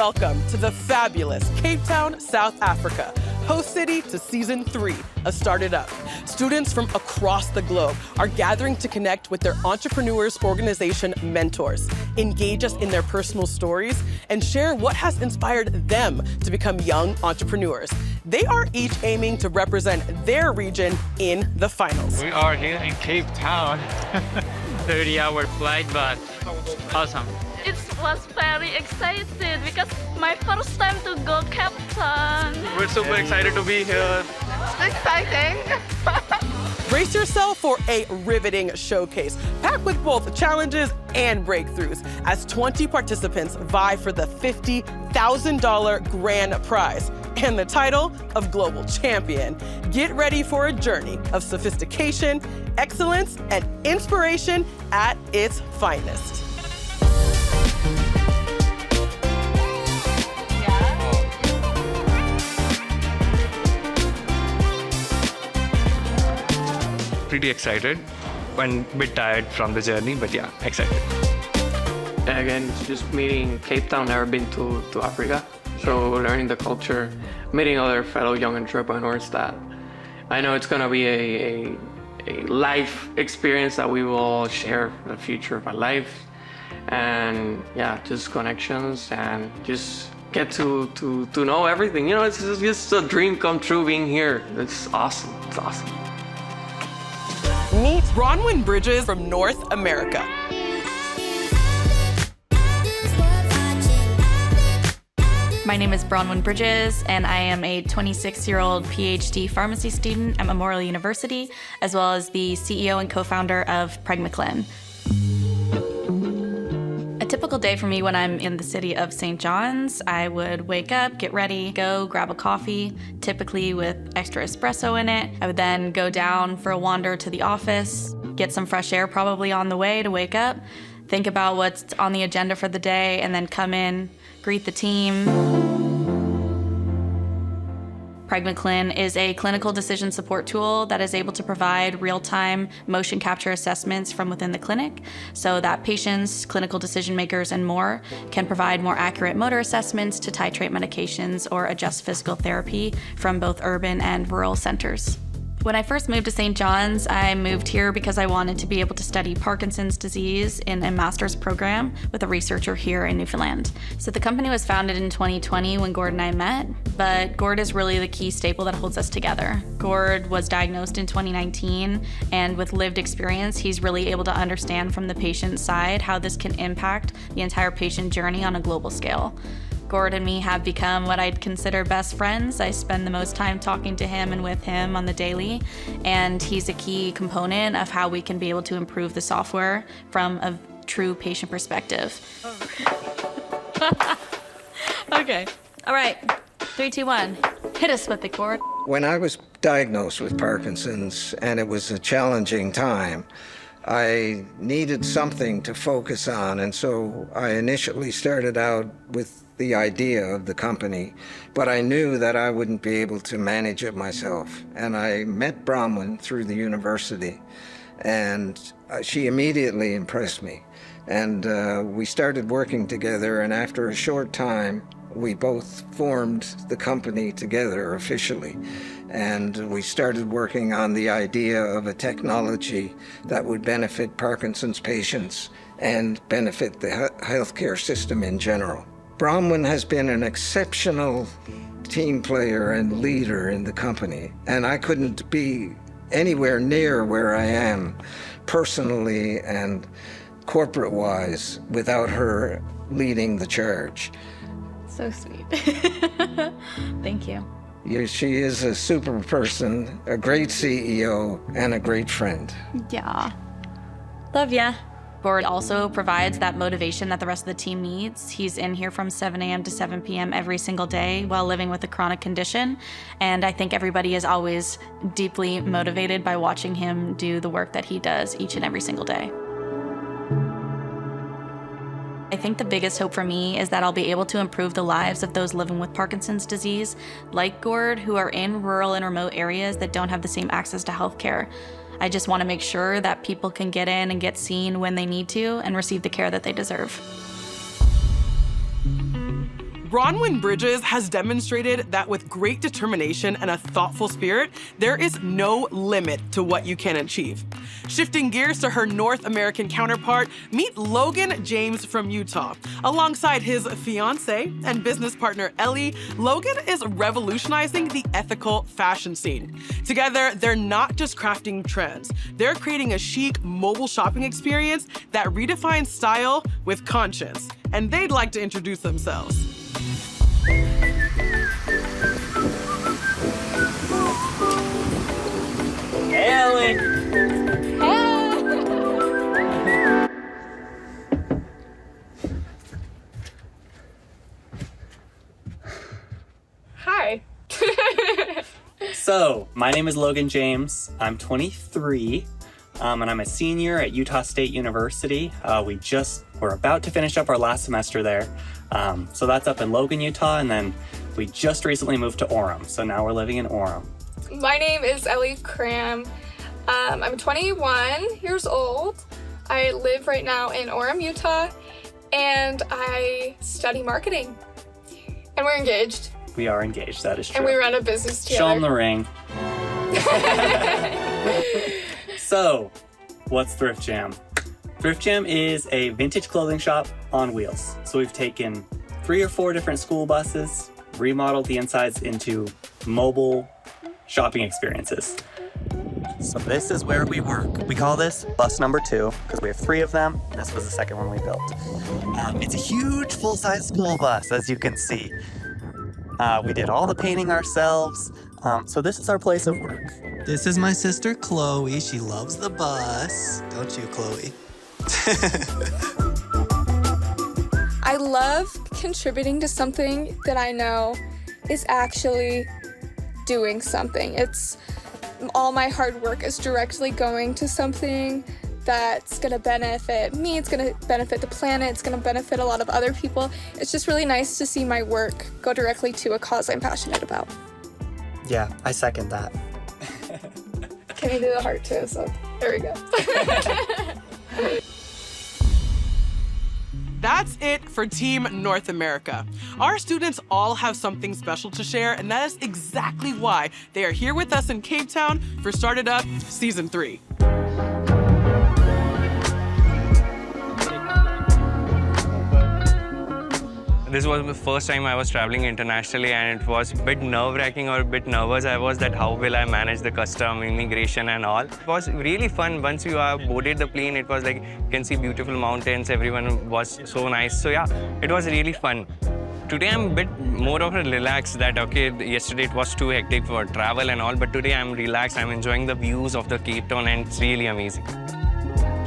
Welcome to the fabulous Cape Town, South Africa, host city to season 3 of Started Up. Students from across the globe are gathering to connect with their Entrepreneurs Organization mentors, engage us in their personal stories, and share what has inspired them to become young entrepreneurs. They are each aiming to represent their region in the finals. We are here in Cape Town. 30-hour flight, but awesome. It was very excited because my first time to go Cape Town. We're super excited to be here. Exciting. Brace yourself for a riveting showcase, packed with both challenges and breakthroughs, as 20 participants vie for the $50,000 grand prize and the title of Global Champion. Get ready for a journey of sophistication, excellence, and inspiration at its finest. Pretty excited and a bit tired from the journey, but yeah, excited. Again, it's just meeting Cape Town, never been to Africa. So learning the culture, meeting other fellow young entrepreneurs that I know it's gonna be a life experience that we will all share for the future of our life. And yeah, just connections and just get to know everything. You know, it's just a dream come true being here. It's awesome, it's awesome. Meet Bronwyn Bridges from North America. My name is Bronwyn Bridges, and I am a 26-year-old PhD pharmacy student at Memorial University, as well as the CEO and co-founder of Pregant Clin. A typical day for me when I'm in the city of St. John's, I would wake up, get ready, go grab a coffee, typically with extra espresso in it. I would then go down for a wander to the office, get some fresh air probably on the way to wake up, think about what's on the agenda for the day, and then come in, greet the team. Pregant Clin is a clinical decision support tool that is able to provide real-time motion capture assessments from within the clinic so that patients, clinical decision makers, and more can provide more accurate motor assessments to titrate medications or adjust physical therapy from both urban and rural centers. When I first moved to St. John's, I moved here because I wanted to be able to study Parkinson's disease in a master's program with a researcher here in Newfoundland. So the company was founded in 2020 when Gord and I met, but Gord is really the key staple that holds us together. Gord was diagnosed in 2019, and with lived experience, he's really able to understand from the patient side how this can impact the entire patient journey on a global scale. Gord and me have become what I'd consider best friends. I spend the most time talking to him and with him on the daily, and he's a key component of how we can be able to improve the software from a true patient perspective. Okay, all right, 3, 2, 1, hit us with it, Gord. When I was diagnosed with Parkinson's, and it was a challenging time, I needed something to focus on, and so I initially started out with the idea of the company, but I knew that I wouldn't be able to manage it myself. And I met Bronwyn through the university, and she immediately impressed me. And we started working together, and after a short time, we both formed the company together officially. And we started working on the idea of a technology that would benefit Parkinson's patients and benefit the healthcare system in general. Bronwyn has been an exceptional team player and leader in the company, and I couldn't be anywhere near where I am personally and corporate-wise without her leading the charge. So sweet. Thank you. She is a super person, a great CEO, and a great friend. Yeah. Love ya. Gord also provides that motivation that the rest of the team needs. He's in here from 7 a.m. to 7 p.m. every single day while living with a chronic condition. And I think everybody is always deeply motivated by watching him do the work that he does each and every single day. I think the biggest hope for me is that I'll be able to improve the lives of those living with Parkinson's disease, like Gord, who are in rural and remote areas that don't have the same access to healthcare. I just want to make sure that people can get in and get seen when they need to and receive the care that they deserve. Bronwyn Bridges has demonstrated that with great determination and a thoughtful spirit, there is no limit to what you can achieve. Shifting gears to her North American counterpart, meet Logan James from Utah. Alongside his fiancée and business partner Ellie, Logan is revolutionizing the ethical fashion scene. Together, they're not just crafting trends, they're creating a chic mobile shopping experience that redefines style with conscience. And they'd like to introduce themselves. Ellen! Hi. So, my name is Logan James. I'm 23, and I'm a senior at Utah State University. We're about to finish up our last semester there. So that's up in Logan, Utah, and then we just recently moved to Orem. So now we're living in Orem. My name is Ellie Cram. I'm 21 years old. I live right now in Orem, Utah, and I study marketing. And we're engaged. We are engaged, that is true. And we run a business together. Show them the ring. So, what's Thrift Jam? Thrift Jam is a vintage clothing shop on wheels. So we've taken 3 or 4 different school buses, remodeled the insides into mobile shopping experiences. So this is where we work. We call this bus number 2 because we have 3 of them. This was the second one we built. It's a huge full-size school bus, as you can see. We did all the painting ourselves. So this is our place of work. This is my sister Chloe. She loves the bus. Don't you, Chloe? I love contributing to something that I know is actually doing something. All my hard work is directly going to something that's gonna benefit me, it's gonna benefit the planet, it's gonna benefit a lot of other people. It's just really nice to see my work go directly to a cause I'm passionate about. Yeah, I second that. Can you do the heart too? So there we go. That's it for Team North America. Our students all have something special to share, and that is exactly why they are here with us in Cape Town for Started Up Season 3. This was the first time I was traveling internationally, and it was a bit nerve-wracking or a bit nervous I was that how will I manage the custom, immigration and all. It was really fun. Once you boarded the plane, it was like you can see beautiful mountains, everyone was so nice. So yeah, it was really fun. Today I'm a bit more of a relaxed that, okay, yesterday it was too hectic for travel and all, but today I'm relaxed, I'm enjoying the views of the Cape Town and it's really amazing.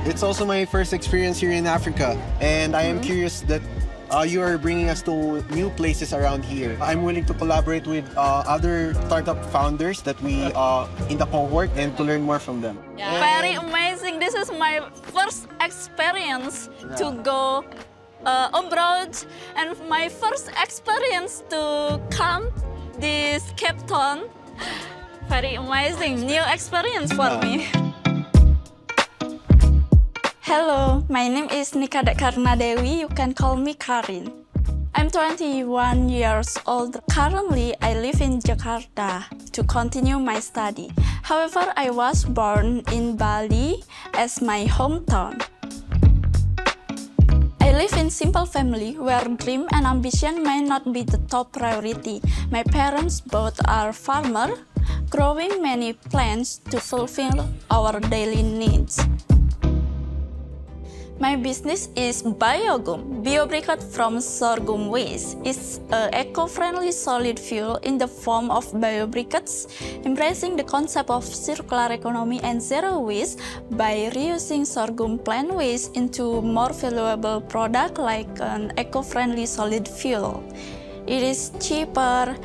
It's also my first experience here in Africa, and I am curious that you are bringing us to new places around here. I'm willing to collaborate with other startup founders that we in the cohort and to learn more from them. Very amazing. This is my first experience to go abroad, and my first experience to come this Cape Town. Very amazing. New experience for me. Hello, my name is Nika Dekarna Dewi. You can call me Karin. I'm 21 years old. Currently, I live in Jakarta to continue my study. However, I was born in Bali as my hometown. I live in simple family where dream and ambition may not be the top priority. My parents both are farmers, growing many plants to fulfill our daily needs. My business is Biogum, biobriquette from sorghum waste. It's an eco-friendly solid fuel in the form of biobriquettes, embracing the concept of circular economy and zero waste by reusing sorghum plant waste into more valuable product like an eco-friendly solid fuel. It is cheaper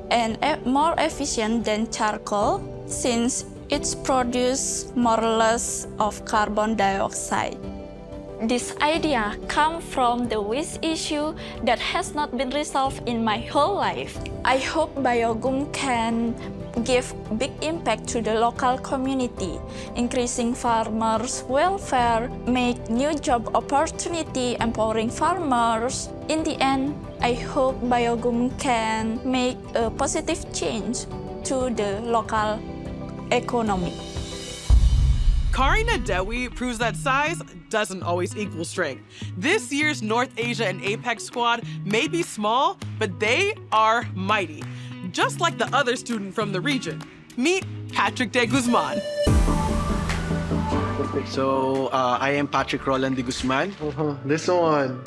and more efficient than charcoal since it produces more or less of carbon dioxide. This idea comes from the waste issue that has not been resolved in my whole life. I hope Biogum can give big impact to the local community, increasing farmers' welfare, make new job opportunity, empowering farmers. In the end, I hope Biogum can make a positive change to the local economy. Karina Dewi proves that size doesn't always equal strength. This year's North Asia and APAC squad may be small, but they are mighty. Just like the other student from the region. Meet Patrick de Guzman. So, I am Patrick Roland de Guzman. This one.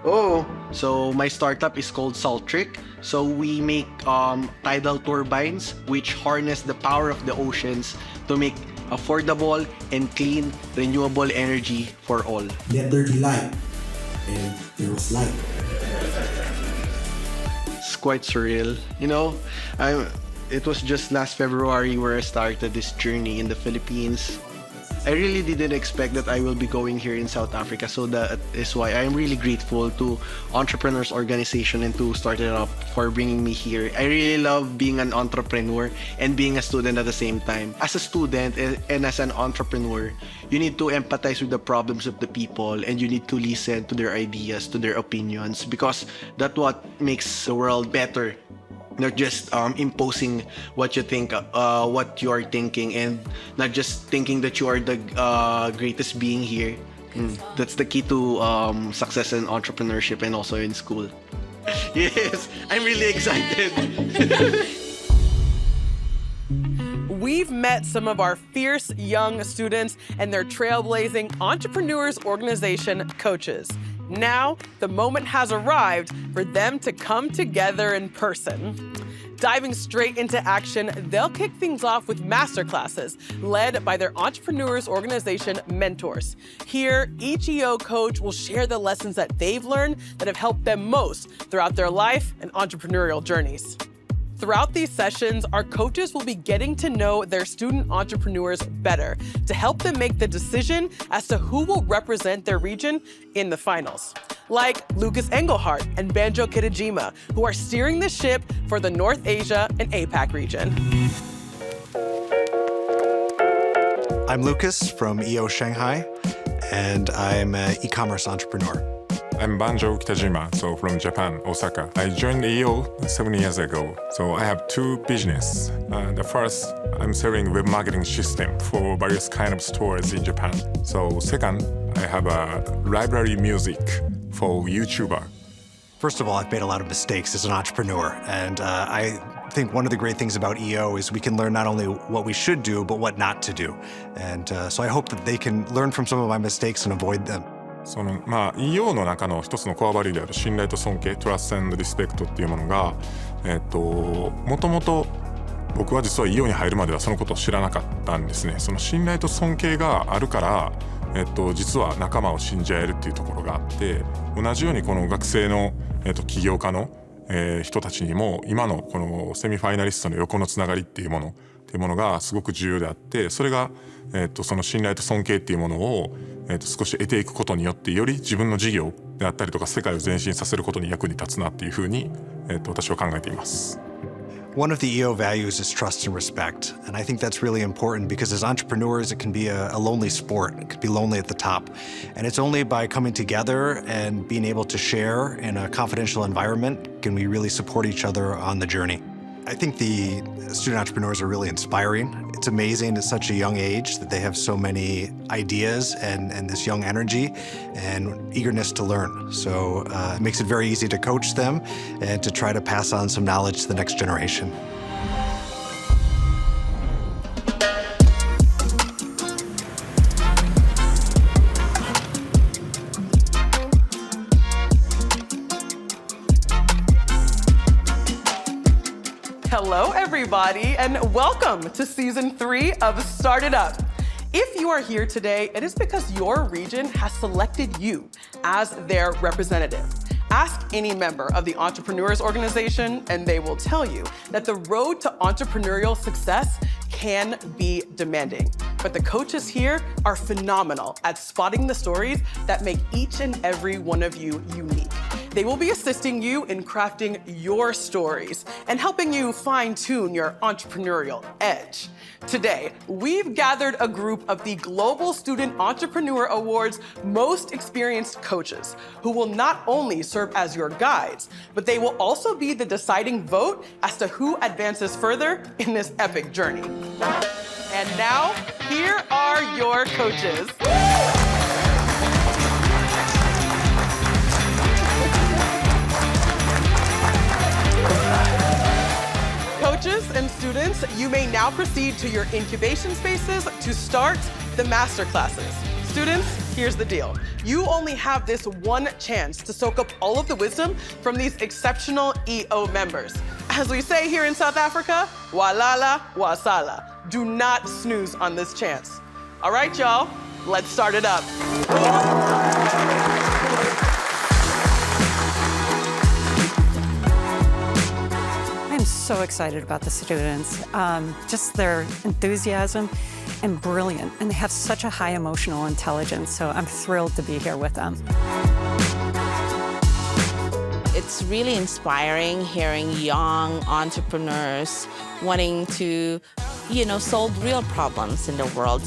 Oh, so my startup is called Saltric. So we make tidal turbines which harness the power of the oceans to make affordable and clean renewable energy for all. Let there be light, and there was light. It's quite surreal, you know. It was just last February where I started this journey in the Philippines. I really didn't expect that I will be going here in South Africa, so that is why I am really grateful to Entrepreneurs Organization and to Start It Up for bringing me here. I really love being an entrepreneur and being a student at the same time. As a student and as an entrepreneur, you need to empathize with the problems of the people and you need to listen to their ideas, to their opinions, because that's what makes the world better. Not just imposing what you think, what you are thinking, and not just thinking that you are the greatest being here. That's the key to success in entrepreneurship and also in school. Yes, I'm really excited. We've met some of our fierce young students and their trailblazing Entrepreneurs Organization coaches. Now, the moment has arrived for them to come together in person. Diving straight into action, they'll kick things off with masterclasses led by their Entrepreneurs Organization mentors. Here, each EO coach will share the lessons that they've learned that have helped them most throughout their life and entrepreneurial journeys. Throughout these sessions, our coaches will be getting to know their student entrepreneurs better to help them make the decision as to who will represent their region in the finals. Like Lucas Engelhardt and Banjo Kitajima, who are steering the ship for the North Asia and APAC region. I'm Lucas from EO Shanghai, and I'm an e-commerce entrepreneur. I'm Banjo Kitajima, so from Japan, Osaka. I joined EO 7 years ago, so I have two businesses. The first, I'm selling web marketing system for various kind of stores in Japan. So second, I have a library music for YouTuber. First of all, I've made a lot of mistakes as an entrepreneur, and I think one of the great things about EO is we can learn not only what we should do, but what not to do. And so I hope that they can learn from some of my mistakes and avoid them. EO の中の一つのコアバリューである信頼と尊敬、トラスト&リスペクトっていうものが、もともと僕は実は EO に入るまではそのことを知らなかったんですね。その信頼と尊敬があるから、実は仲間を信じ合えるっていうところがあって、同じようにこの学生の、起業家の、人たちにも今のこのセミファイナリストの横のつながりっていうものがすごく重要であって、それが、その信頼と尊敬っていうものを、少し得ていくことによってより自分の事業であったりとか世界を前進させることに役に立つなっていうふうに、私は考えています。One of the EO values is trust and respect, and I think that's really important because as entrepreneurs, it can be a lonely sport. It could be lonely at the top, and it's only by coming together and being able to share in a confidential environment can we really support each other on the journey. I think the student entrepreneurs are really inspiring. It's amazing at such a young age that they have so many ideas and this young energy and eagerness to learn. So it makes it very easy to coach them and to try to pass on some knowledge to the next generation. Hello, everybody, and welcome to Season 3 of Start It Up. If you are here today, it is because your region has selected you as their representative. Ask any member of the Entrepreneurs Organization, and they will tell you that the road to entrepreneurial success can be demanding, but the coaches here are phenomenal at spotting the stories that make each and every one of you unique. They will be assisting you in crafting your stories and helping you fine-tune your entrepreneurial edge. Today, we've gathered a group of the Global Student Entrepreneur Awards most experienced coaches who will not only serve as your guides, but they will also be the deciding vote as to who advances further in this epic journey. And now, here are your coaches. Coaches and students, you may now proceed to your incubation spaces to start the master classes. Students, here's the deal. You only have this one chance to soak up all of the wisdom from these exceptional EO members. As we say here in South Africa, walala wasala. Do not snooze on this chance. All right, y'all, let's start it up. I'm so excited about the students. Just their enthusiasm and brilliant, and they have such a high emotional intelligence, so I'm thrilled to be here with them. It's really inspiring hearing young entrepreneurs wanting to, solve real problems in the world.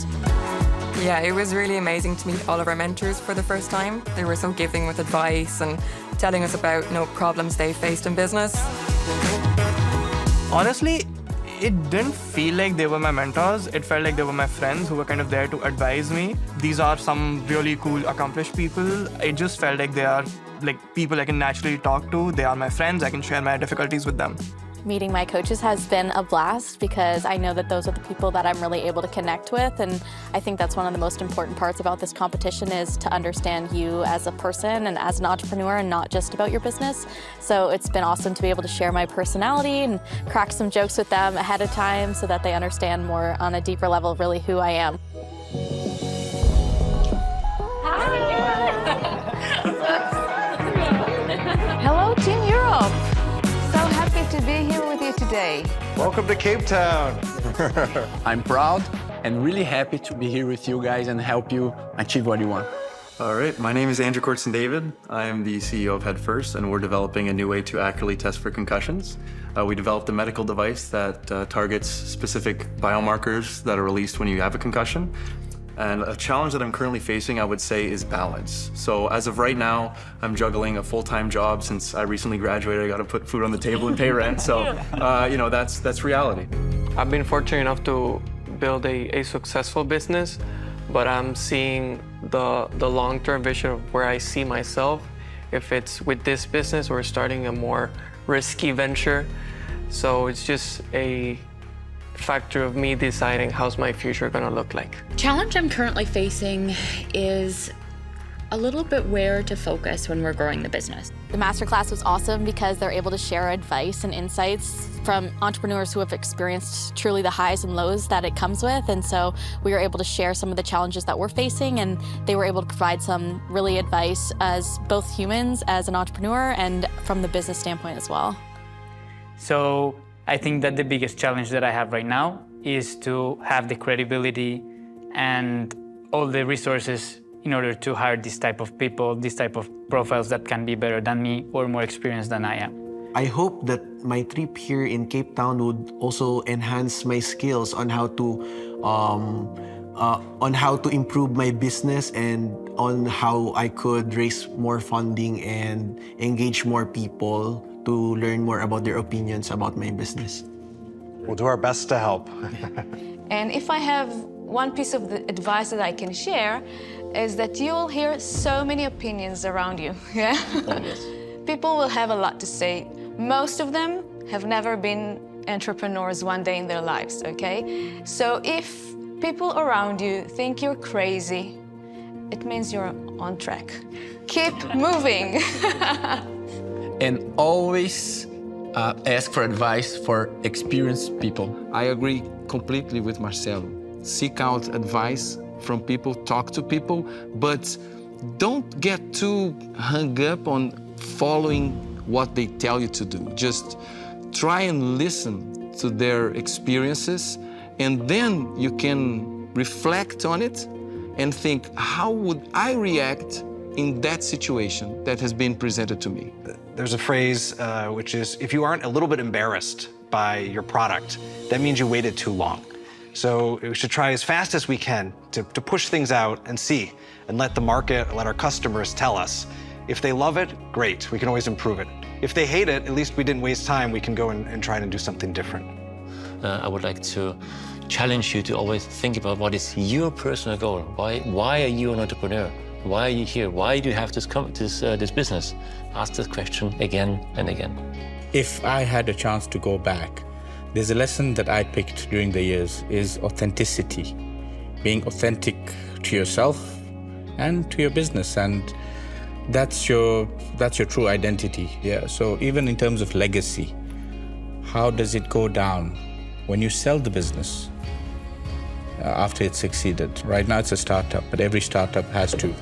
Yeah, it was really amazing to meet all of our mentors for the first time. They were so giving with advice and telling us about problems they faced in business. Honestly, it didn't feel like they were my mentors. It felt like they were my friends who were kind of there to advise me. These are some really cool, accomplished people. It just felt like they are people I can naturally talk to. They are my friends. I can share my difficulties with them. Meeting my coaches has been a blast because I know that those are the people that I'm really able to connect with, and I think that's one of the most important parts about this competition is to understand you as a person and as an entrepreneur and not just about your business. So it's been awesome to be able to share my personality and crack some jokes with them ahead of time so that they understand more on a deeper level really who I am. Hello, Team Europe! So happy to be here with you today. Welcome to Cape Town. I'm proud and really happy to be here with you guys and help you achieve what you want. All right, my name is Andrew Kortson-David. I am the CEO of Headfirst, and we're developing a new way to accurately test for concussions. We developed a medical device that targets specific biomarkers that are released when you have a concussion. And a challenge that I'm currently facing, I would say, is balance. So as of right now, I'm juggling a full-time job. Since I recently graduated, I got to put food on the table and pay rent. So, that's reality. I've been fortunate enough to build a successful business, but I'm seeing the long-term vision of where I see myself, if it's with this business or starting a more risky venture. So it's just a factor of me deciding how's my future gonna look like. Challenge I'm currently facing is a little bit where to focus when we're growing the business. The masterclass was awesome because they're able to share advice and insights from entrepreneurs who have experienced truly the highs and lows that it comes with. And so we were able to share some of the challenges that we're facing, and they were able to provide some really advice as both humans, as an entrepreneur, and from the business standpoint as well. So I think that the biggest challenge that I have right now is to have the credibility and all the resources in order to hire this type of people, this type of profiles that can be better than me or more experienced than I am. I hope that my trip here in Cape Town would also enhance my skills on how to improve my business and on how I could raise more funding and engage more people to learn more about their opinions about my business. We'll do our best to help. And if I have one piece of the advice that I can share is that you will hear so many opinions around you, yeah? Yes. People will have a lot to say. Most of them have never been entrepreneurs one day in their lives, okay? So if people around you think you're crazy, it means you're on track. Keep moving. And always ask for advice for experienced people. I agree completely with Marcelo. Seek out advice from people, talk to people, but don't get too hung up on following what they tell you to do. Just try and listen to their experiences And then you can reflect on it and think, how would I react in that situation that has been presented to me? There's a phrase which is, if you aren't a little bit embarrassed by your product, that means you waited too long. So we should try as fast as we can to push things out and see, and let the market, let our customers tell us. If they love it, great, we can always improve it. If they hate it, at least we didn't waste time, we can go and try and do something different. I would like to challenge you to always think about what is your personal goal. Why are you an entrepreneur? Why are you here? Why do you have this business? Ask this question again and again. If I had a chance to go back, there's a lesson that I picked during the years is authenticity. Being authentic to yourself and to your business, and that's your true identity. Yeah. So even in terms of legacy, how does it go down when you sell the business after it's succeeded? Right now it's a startup, but every startup has to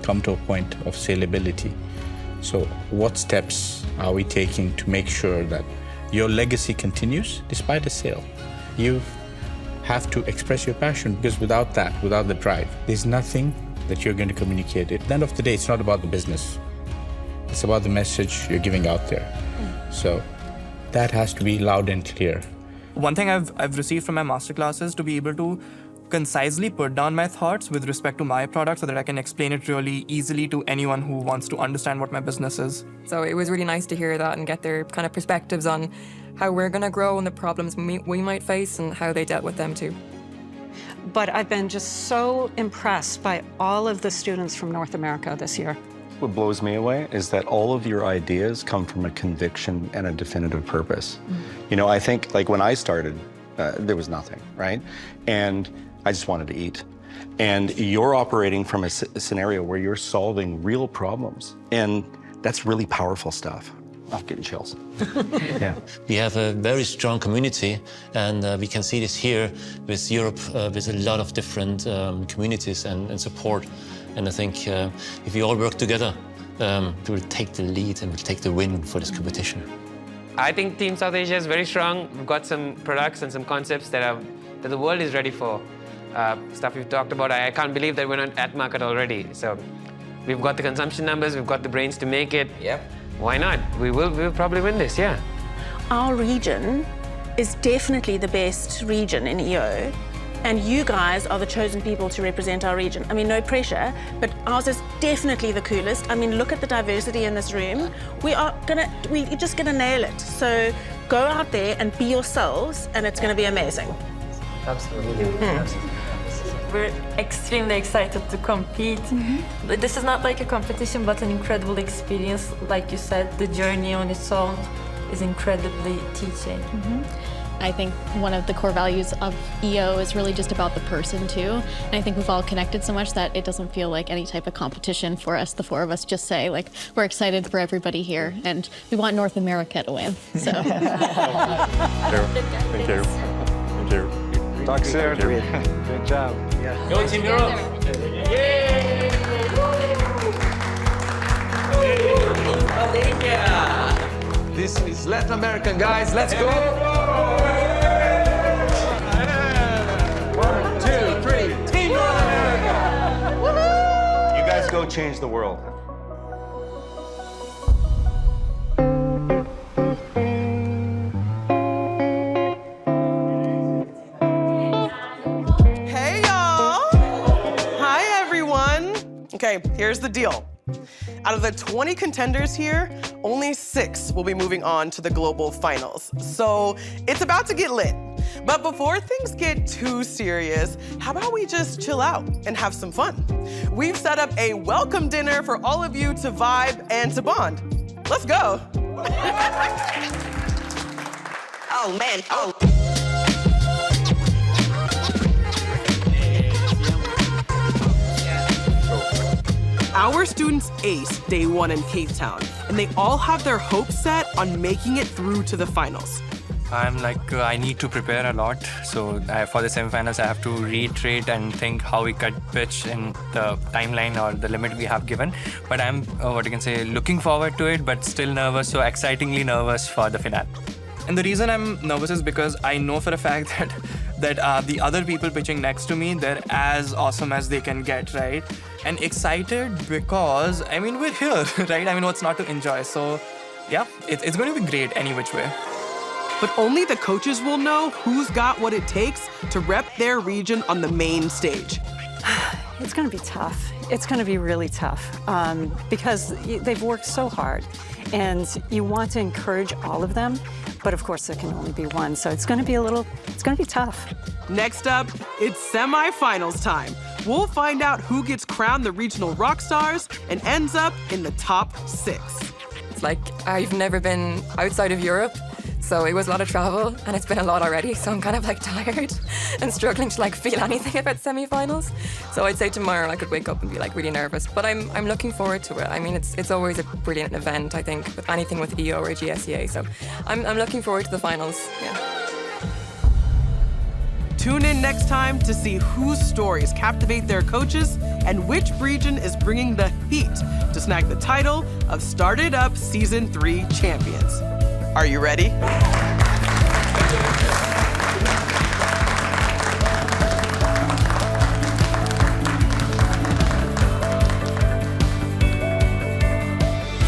come to a point of saleability. So what steps are we taking to make sure that your legacy continues despite a sale? You have to express your passion, because without that, without the drive, there's nothing that you're going to communicate. At the end of the day, it's not about the business. It's about the message you're giving out there. So that has to be loud and clear. One thing I've received from my masterclass is to be able to concisely put down my thoughts with respect to my product so that I can explain it really easily to anyone who wants to understand what my business is. So it was really nice to hear that and get their kind of perspectives on how we're going to grow and the problems we might face and how they dealt with them too. But I've been just so impressed by all of the students from North America this year. What blows me away is that all of your ideas come from a conviction and a definitive purpose. You know, I think like when I started, there was nothing, right? And I just wanted to eat. And you're operating from a scenario where you're solving real problems. And that's really powerful stuff. I'm getting chills. Yeah. We have a very strong community, and we can see this here with Europe, with a lot of different communities and support. And I think if we all work together, we will take the lead and we'll take the win for this competition. I think Team South Asia is very strong. We've got some products and some concepts that the world is ready for. Stuff we've talked about. I can't believe that we're not at market already. So we've got the consumption numbers, we've got the brains to make it. Yep. Why not? We'll probably win this, yeah. Our region is definitely the best region in EO, and you guys are the chosen people to represent our region. I mean, no pressure, but ours is definitely the coolest. I mean, look at the diversity in this room. We're just gonna nail it. So go out there and be yourselves, and it's gonna be amazing. Absolutely. We're extremely excited to compete. This is not like a competition, but an incredible experience. Like you said, the journey on its own is incredibly teaching. I think one of the core values of EO is really just about the person too. And I think we've all connected so much that it doesn't feel like any type of competition for us. The four of us just say, like, we're excited for everybody here and we want North America to win. So. Thank you. Thank you. Talk soon. Good job. Go Team Europe! Yay! This is Latin American, guys. Let's go. 1, 2, 3. Team North America. Woohoo! You guys go change the world. Hey, y'all. Hi, everyone. Okay, here's the deal. Out of the 20 contenders here, only 6 will be moving on to the global finals. So it's about to get lit. But before things get too serious, how about we just chill out and have some fun? We've set up a welcome dinner for all of you to vibe and to bond. Let's go. Oh, man. Oh. Our students aced day 1 in Cape Town, and they all have their hopes set on making it through to the finals. I'm like, I need to prepare a lot. So for the semifinals, I have to reiterate and think how we could pitch in the timeline or the limit we have given. But I'm, looking forward to it, but still nervous, so excitingly nervous for the finale. And the reason I'm nervous is because I know for a fact that that the other people pitching next to me, they're as awesome as they can get, right? And excited because, I mean, we're here, right? I mean, what's not to enjoy? So yeah, it's going to be great any which way. But only the coaches will know who's got what it takes to rep their region on the main stage. It's going to be tough. It's going to be really tough because they've worked so hard, and you want to encourage all of them, but of course there can only be one, so it's going to be tough. Next up, it's semi-finals time. We'll find out who gets crowned the regional rock stars and ends up in the top 6. It's like I've never been outside of Europe, so it was a lot of travel, and it's been a lot already, so I'm kind of like tired and struggling to like feel anything about semi-finals. So I'd say tomorrow I could wake up and be like really nervous, but I'm looking forward to it. I mean, it's always a brilliant event, I think, with anything with EO or GSEA, so I'm looking forward to the finals, yeah. Tune in next time to see whose stories captivate their coaches and which region is bringing the heat to snag the title of Started Up Season 3 champions. Are you ready?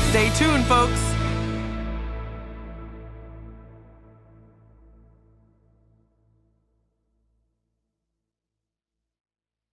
Stay tuned, folks.